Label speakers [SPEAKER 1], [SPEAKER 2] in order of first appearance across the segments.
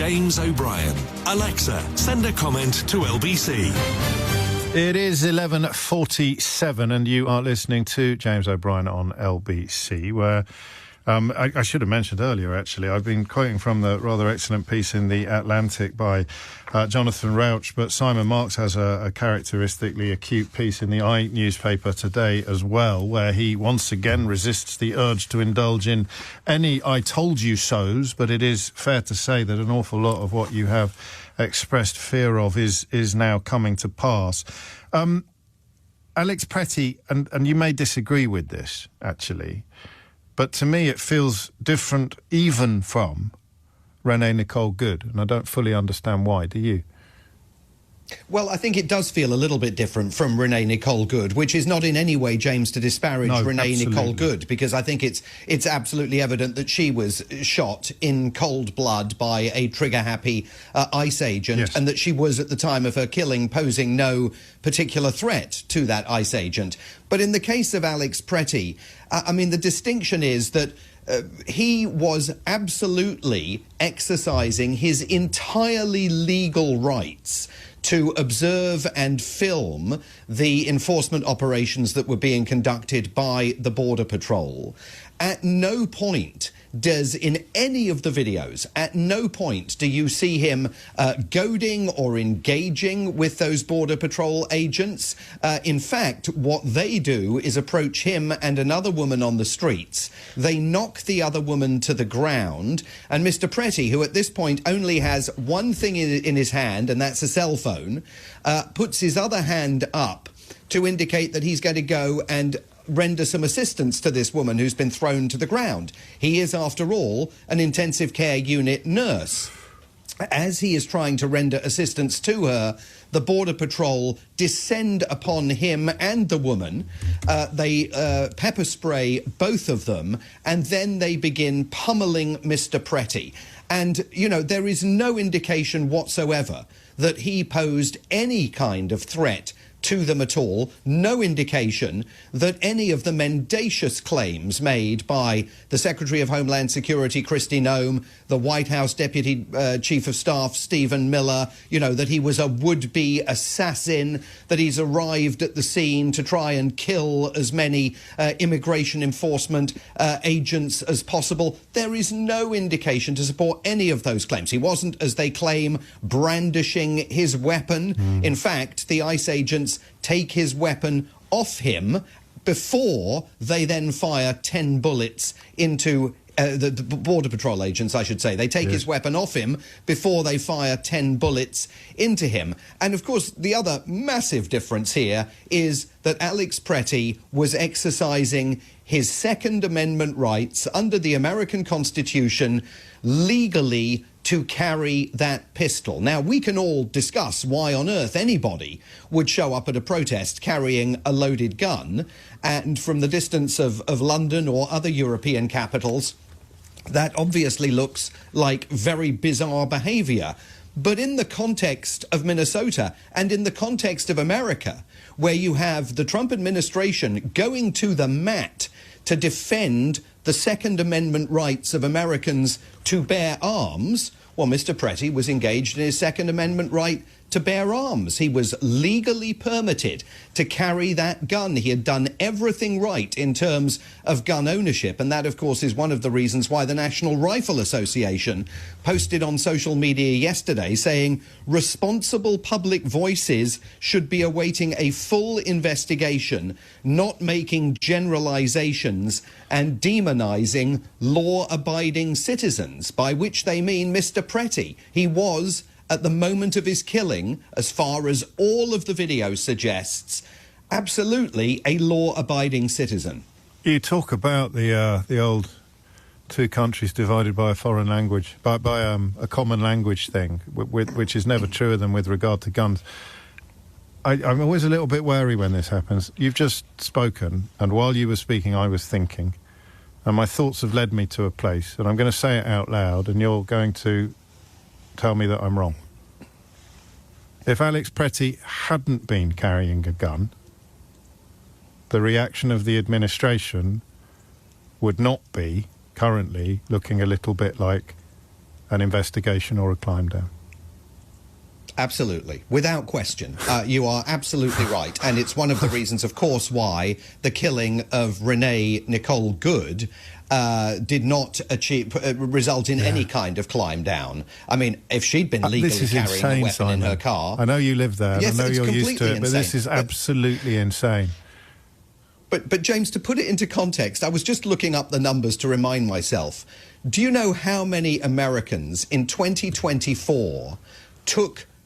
[SPEAKER 1] James O'Brien. Alexa, send a comment to LBC.
[SPEAKER 2] It is 11:47 and you are listening to James O'Brien on LBC, where I should have mentioned earlier, actually, I've been quoting from the rather excellent piece in The Atlantic by Jonathan Rauch, but Simon Marks has a characteristically acute piece in the I newspaper today as well, where he once again resists the urge to indulge in any I told you so's, but it is fair to say that an awful lot of what you have expressed fear of is now coming to pass. Alex Pretti, and you may disagree with this, actually, but to me it feels different even from Renee Nicole Good, and I don't fully understand why. Do you?
[SPEAKER 3] Well, I think it does feel a little bit different from Renee Nicole Good, which is not in any way, James, to disparage Renee Nicole Good, because I think it's absolutely evident that she was shot in cold blood by a trigger-happy ICE agent, yes, and that she was, at the time of her killing, posing no particular threat to that ICE agent. But in the case of Alex Pretti, I mean, the distinction is that he was absolutely exercising his entirely legal rights to observe and film the enforcement operations that were being conducted by the Border Patrol. At no point does, in any of the videos, at no point do you see him goading or engaging with those Border Patrol agents. In fact, what they do is approach him and another woman on the streets. They knock the other woman to the ground, and Mr. Pretti, who at this point only has one thing in his hand, and that's a cell phone, puts his other hand up to indicate that he's going to go and render some assistance to this woman who's been thrown to the ground. He is, after all, an intensive care unit nurse. As he is trying to render assistance to her, the Border Patrol descend upon him and the woman. They pepper spray both of them, and then they begin pummeling Mr. Pretti. And, you know, there is no indication whatsoever that he posed any kind of threat to them at all. No indication that any of the mendacious claims made by the Secretary of Homeland Security, Kristi Noem, the White House Deputy Chief of Staff, Stephen Miller, you know, that he was a would-be assassin, that he's arrived at the scene to try and kill as many immigration enforcement agents as possible. There is no indication to support any of those claims. He wasn't, as they claim, brandishing his weapon. In fact, the ICE agents take his weapon off him before they then fire 10 bullets into the Border Patrol agents, I should say. They take his weapon off him before they fire 10 bullets into him. And, of course, the other massive difference here is that Alex Pretti was exercising his Second Amendment rights under the American Constitution legally to carry that pistol. Now, we can all discuss why on earth anybody would show up at a protest carrying a loaded gun, and from the distance of London or other European capitals, that obviously looks like very bizarre behaviour. But in the context of Minnesota and in the context of America, where you have the Trump administration going to the mat to defend the Second Amendment rights of Americans to bear arms, well, Mr. Pretti was engaged in his Second Amendment right to bear arms. He was legally permitted to carry that gun. He had done everything right in terms of gun ownership, and that, of course, is one of the reasons why the National Rifle Association posted on social media yesterday saying responsible public voices should be awaiting a full investigation, not making generalizations and demonizing law-abiding citizens, by which they mean Mr. Pretti. He was, at the moment of his killing, as far as all of the video suggests, absolutely a law-abiding citizen.
[SPEAKER 2] You talk about the old two countries divided by a foreign language, by a common language thing, which is never truer than with regard to guns. I'm always a little bit wary when this happens. You've just spoken, and while you were speaking, I was thinking, and my thoughts have led me to a place, and I'm going to say it out loud, and you're going to tell me that I'm wrong. If Alex Pretti hadn't been carrying a gun, the reaction of the administration would not be currently looking a little bit like an investigation or a climb down.
[SPEAKER 3] Absolutely, without question. You are absolutely right. And it's one of the reasons, of course, why the killing of Renee Nicole Good did not result in any kind of climb down. I mean, if she'd been legally carrying a weapon in her car...
[SPEAKER 2] I know you live there,
[SPEAKER 3] yes,
[SPEAKER 2] I know you're used to it,
[SPEAKER 3] insane.
[SPEAKER 2] but this is absolutely insane.
[SPEAKER 3] But James, to put it into context, I was just looking up the numbers to remind myself. Do you know how many Americans in 2024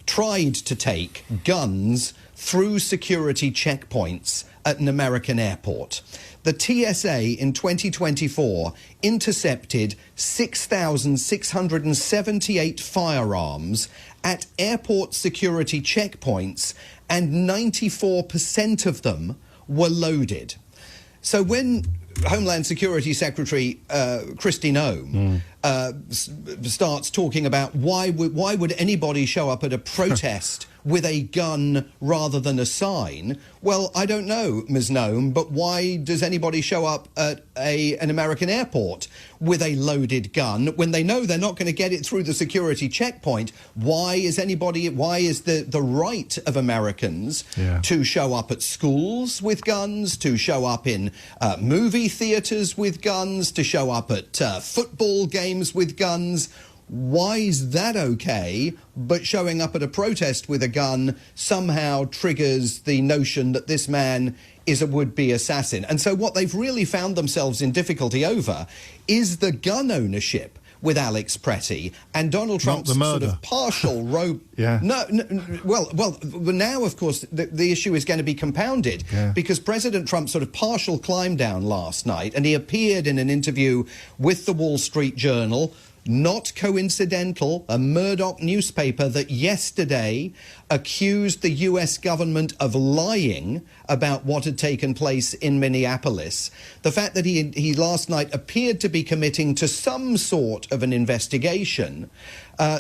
[SPEAKER 3] tried to take guns through security checkpoints at an American airport? The TSA in 2024 intercepted 6,678 firearms at airport security checkpoints, and 94% of them were loaded. So when Homeland Security Secretary Kristi Noem starts talking about why would anybody show up at a protest with a gun rather than a sign, well, I don't know, Ms. Noem, but why does anybody show up at an American airport with a loaded gun when they know they're not going to get it through the security checkpoint? Why is the right of Americans to show up at schools with guns, to show up in movie theatres with guns, to show up at football games with guns? Why is that okay, but showing up at a protest with a gun somehow triggers the notion that this man is a would-be assassin? And so what they've really found themselves in difficulty over is the gun ownership with Alex Pretti and Donald Trump's sort of partial Well, now, of course, the issue is going to be compounded because President Trump sort of partial climbed down last night, and he appeared in an interview with the Wall Street Journal. Not coincidental, a Murdoch newspaper that yesterday accused the US government of lying about what had taken place in Minneapolis. The fact that he last night appeared to be committing to some sort of an investigation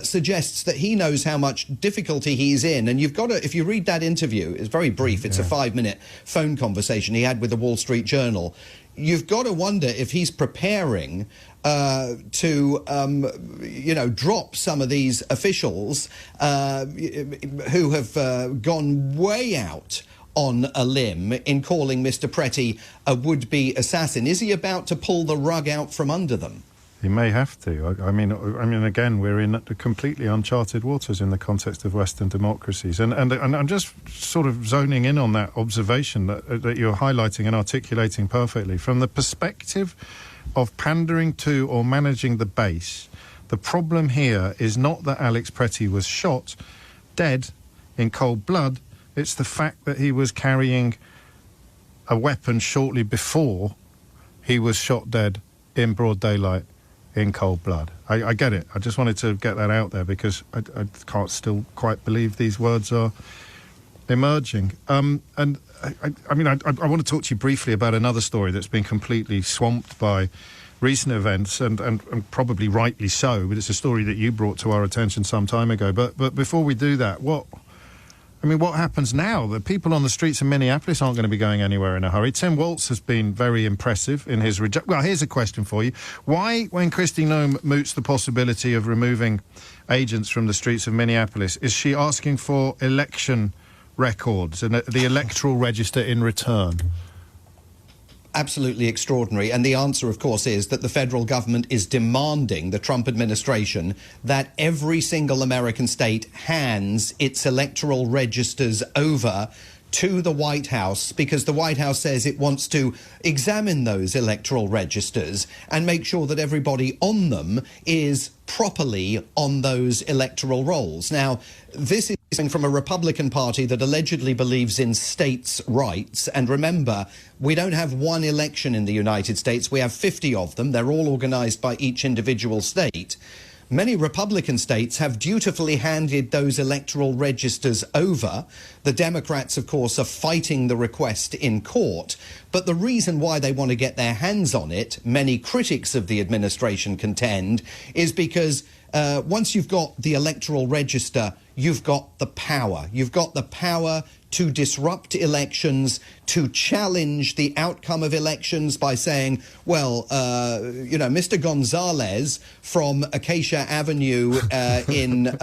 [SPEAKER 3] suggests that he knows how much difficulty he's in. And you've got to, if you read that interview, it's very brief, it's a 5-minute phone conversation he had with the Wall Street Journal. You've got to wonder if he's preparing to drop some of these officials who have gone way out on a limb in calling Mr. Pretti a would-be assassin. Is he about to pull the rug out from under them?
[SPEAKER 2] He may have to. I mean, again, we're in completely uncharted waters in the context of Western democracies. And I'm just sort of zoning in on that observation that you're highlighting and articulating perfectly. From the perspective of pandering to or managing the base, the problem here is not that Alex Pretti was shot dead in cold blood. It's the fact that he was carrying a weapon shortly before he was shot dead in broad daylight in cold blood. I get it. I just wanted to get that out there because I can't still quite believe these words are emerging. And I want to talk to you briefly about another story that's been completely swamped by recent events, and probably rightly so, but it's a story that you brought to our attention some time ago. But before we do that, what happens now? The people on the streets of Minneapolis aren't going to be going anywhere in a hurry. Tim Walz has been very impressive in his Well, here's a question for you. Why, when Kristi Noem moots the possibility of removing agents from the streets of Minneapolis, is she asking for election records and the electoral register in return?
[SPEAKER 3] Absolutely extraordinary. And the answer, of course, is that the federal government is demanding the Trump administration that every single American state hands its electoral registers over to the White House, because the White House says it wants to examine those electoral registers and make sure that everybody on them is properly on those electoral rolls. Now, this is from a Republican Party that allegedly believes in states' rights. And remember, we don't have one election in the United States. We have 50 of them. They're all organized by each individual state. Many Republican states have dutifully handed those electoral registers over. The Democrats, of course, are fighting the request in court. But the reason why they want to get their hands on it, many critics of the administration contend, is because once you've got the electoral register you've got the power. You've got the power to disrupt elections, to challenge the outcome of elections by saying, well, Mr. Gonzalez from Acacia Avenue in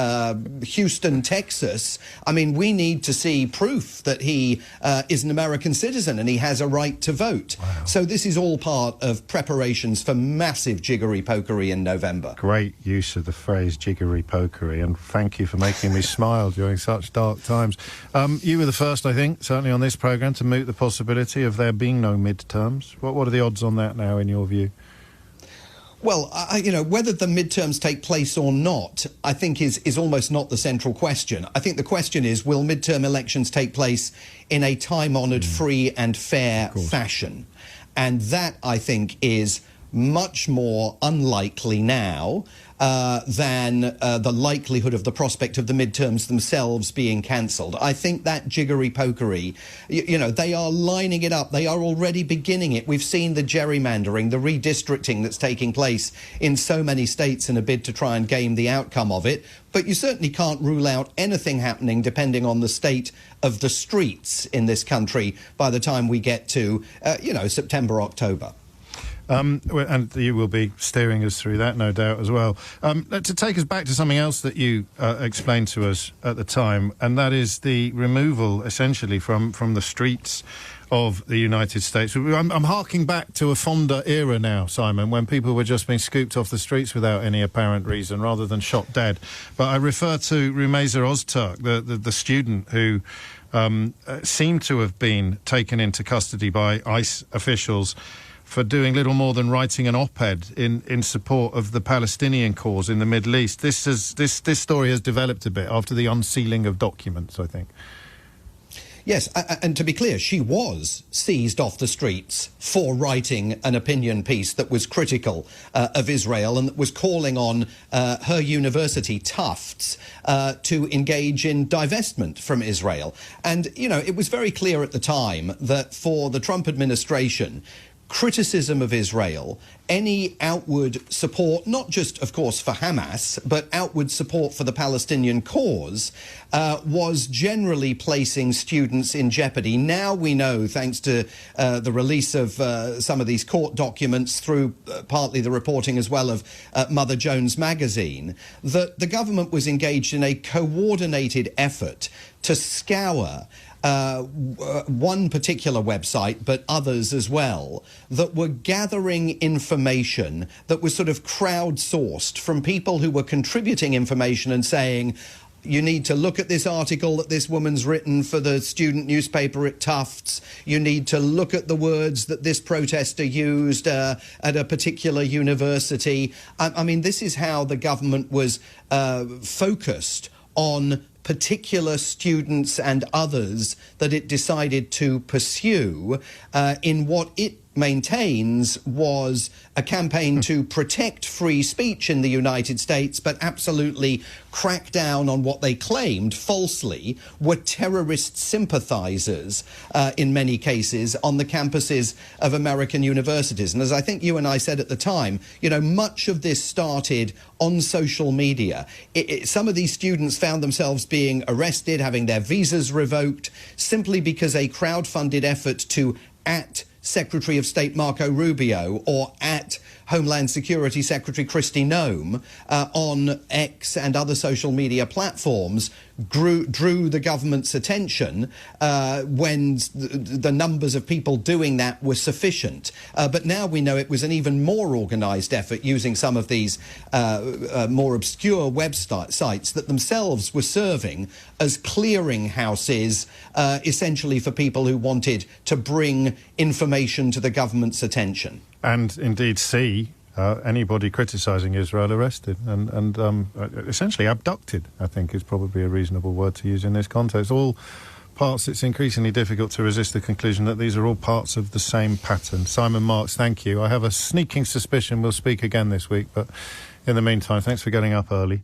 [SPEAKER 3] Houston, Texas, I mean, we need to see proof that he is an American citizen and he has a right to vote. Wow. So this is all part of preparations for massive jiggery-pokery in November.
[SPEAKER 2] Great use of the phrase jiggery-pokery, and thank you for making me smile during such dark times. You were the first, I think, certainly on this programme, to moot the possibility of there being no midterms. What are the odds on that now, in your view?
[SPEAKER 3] Well, whether the midterms take place or not, I think is almost not the central question. I think the question is, will midterm elections take place in a time-honoured, free and fair fashion? And that, I think, is much more unlikely now than the likelihood of the prospect of the midterms themselves being cancelled. I think that jiggery-pokery, they are lining it up. They are already beginning it. We've seen the gerrymandering, the redistricting that's taking place in so many states in a bid to try and game the outcome of it. But you certainly can't rule out anything happening depending on the state of the streets in this country by the time we get to, September, October.
[SPEAKER 2] And you will be steering us through that, no doubt, as well. To take us back to something else that you explained to us at the time, and that is the removal, essentially, from the streets of the United States. I'm harking back to a fonder era now, Simon, when people were just being scooped off the streets without any apparent reason, rather than shot dead. But I refer to Rumeysa Ozturk, the student who seemed to have been taken into custody by ICE officials for doing little more than writing an op-ed in support of the Palestinian cause in the Middle East. This story has developed a bit after the unsealing of documents, I think.
[SPEAKER 3] Yes, and to be clear, she was seized off the streets for writing an opinion piece that was critical of Israel and that was calling on her university, Tufts, to engage in divestment from Israel. And, it was very clear at the time that for the Trump administration, criticism of Israel, any outward support, not just, of course, for Hamas, but outward support for the Palestinian cause, was generally placing students in jeopardy. Now we know, thanks to the release of some of these court documents through partly the reporting as well of Mother Jones magazine, that the government was engaged in a coordinated effort to scour one particular website, but others as well, that were gathering information that was sort of crowdsourced from people who were contributing information and saying, you need to look at this article that this woman's written for the student newspaper at Tufts. You need to look at the words that this protester used at a particular university. I mean, this is how the government was focused on particular students and others that it decided to pursue in what it maintains was a campaign to protect free speech in the United States, but absolutely crack down on what they claimed falsely were terrorist sympathizers in many cases on the campuses of American universities. And as I think you and I said at the time, much of this started on social media. Some of these students found themselves being arrested, having their visas revoked, simply because a crowd-funded effort to Secretary of State Marco Rubio or at Homeland Security Secretary Kristi Noem on X and other social media platforms drew the government's attention when the numbers of people doing that were sufficient. But now we know it was an even more organised effort using some of these more obscure websites that themselves were serving as clearinghouses essentially for people who wanted to bring information to the government's attention. And
[SPEAKER 2] indeed see anybody criticising Israel arrested and essentially abducted, I think is probably a reasonable word to use in this context. All parts, it's increasingly difficult to resist the conclusion that these are all parts of the same pattern. Simon Marks, thank you. I have a sneaking suspicion we'll speak again this week, but in the meantime, thanks for getting up early.